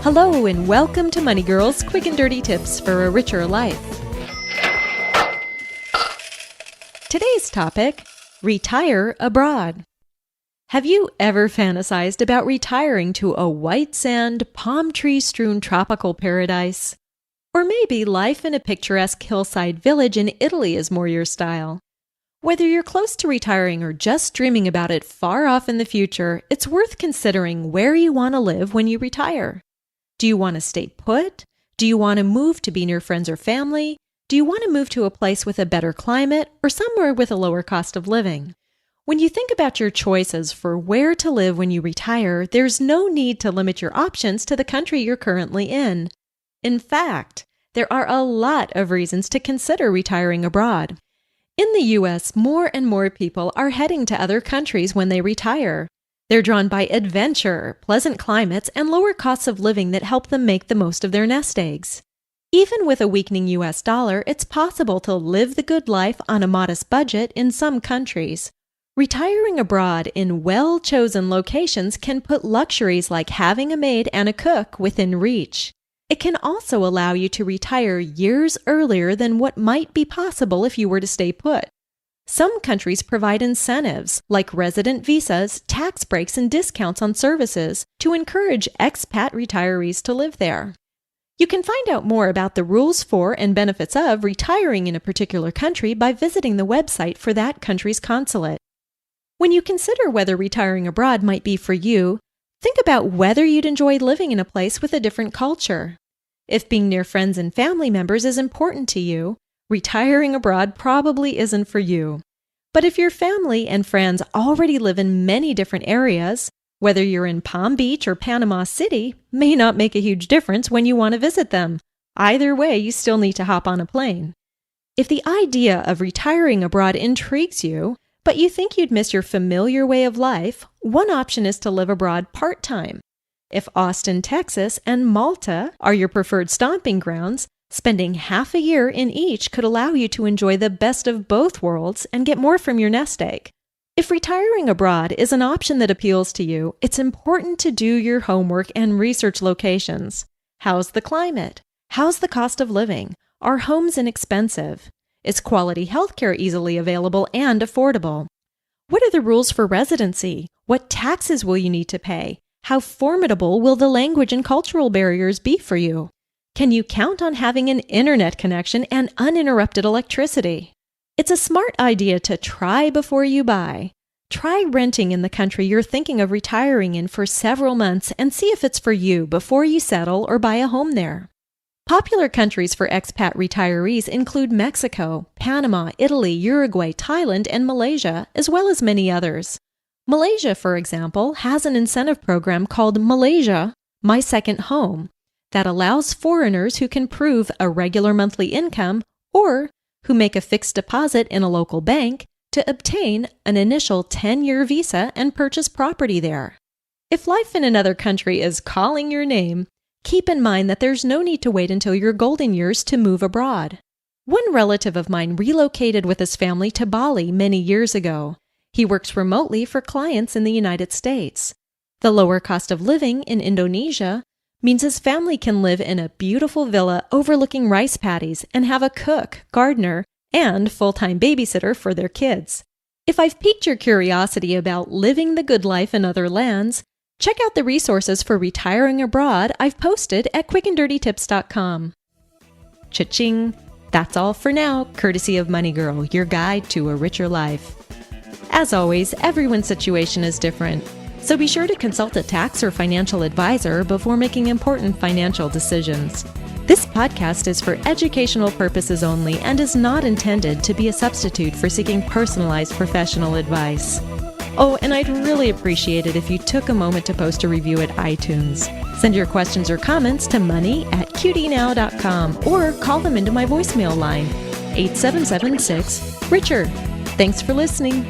Hello and welcome to Money Girls, quick and dirty tips for a richer life. Today's topic, retire abroad. Have you ever fantasized about retiring to a white sand, palm tree-strewn tropical paradise? Or maybe life in a picturesque hillside village in Italy is more your style. Whether you're close to retiring or just dreaming about it far off in the future, it's worth considering where you want to live when you retire. Do you want to stay put? Do you want to move to be near friends or family? Do you want to move to a place with a better climate or somewhere with a lower cost of living? When you think about your choices for where to live when you retire, there's no need to limit your options to the country you're currently in. In fact, there are a lot of reasons to consider retiring abroad. In the U.S., more and more people are heading to other countries when they retire. They're drawn by adventure, pleasant climates, and lower costs of living that help them make the most of their nest eggs. Even with a weakening U.S. dollar, it's possible to live the good life on a modest budget in some countries. Retiring abroad in well-chosen locations can put luxuries like having a maid and a cook within reach. It can also allow you to retire years earlier than what might be possible if you were to stay put. Some countries provide incentives, like resident visas, tax breaks, and discounts on services to encourage expat retirees to live there. You can find out more about the rules for and benefits of retiring in a particular country by visiting the website for that country's consulate. When you consider whether retiring abroad might be for you, think about whether you'd enjoy living in a place with a different culture. If being near friends and family members is important to you, retiring abroad probably isn't for you. But if your family and friends already live in many different areas, whether you're in Palm Beach or Panama City may not make a huge difference when you want to visit them. Either way, you still need to hop on a plane. If the idea of retiring abroad intrigues you, but you think you'd miss your familiar way of life, one option is to live abroad part-time. If Austin, Texas, and Malta are your preferred stomping grounds, spending half a year in each could allow you to enjoy the best of both worlds and get more from your nest egg. If retiring abroad is an option that appeals to you, it's important to do your homework and research locations. How's the climate? How's the cost of living? Are homes inexpensive? Is quality healthcare easily available and affordable? What are the rules for residency? What taxes will you need to pay? How formidable will the language and cultural barriers be for you? Can you count on having an internet connection and uninterrupted electricity? It's a smart idea to try before you buy. Try renting in the country you're thinking of retiring in for several months and see if it's for you before you settle or buy a home there. Popular countries for expat retirees include Mexico, Panama, Italy, Uruguay, Thailand, and Malaysia, as well as many others. Malaysia, for example, has an incentive program called Malaysia, My Second Home, that allows foreigners who can prove a regular monthly income or who make a fixed deposit in a local bank to obtain an initial 10-year visa and purchase property there. If life in another country is calling your name, keep in mind that there's no need to wait until your golden years to move abroad. One relative of mine relocated with his family to Bali many years ago. He works remotely for clients in the United States. The lower cost of living in Indonesia means his family can live in a beautiful villa overlooking rice paddies and have a cook, gardener, and full-time babysitter for their kids. If I've piqued your curiosity about living the good life in other lands, check out the resources for retiring abroad I've posted at quickanddirtytips.com. Cha-ching! That's all for now, courtesy of Money Girl, your guide to a richer life. As always, everyone's situation is different. So be sure to consult a tax or financial advisor before making important financial decisions. This podcast is for educational purposes only and is not intended to be a substitute for seeking personalized professional advice. Oh, and I'd really appreciate it if you took a moment to post a review at iTunes. Send your questions or comments to money@qdnow.com or call them into my voicemail line, 8776-RICHARD. Thanks for listening.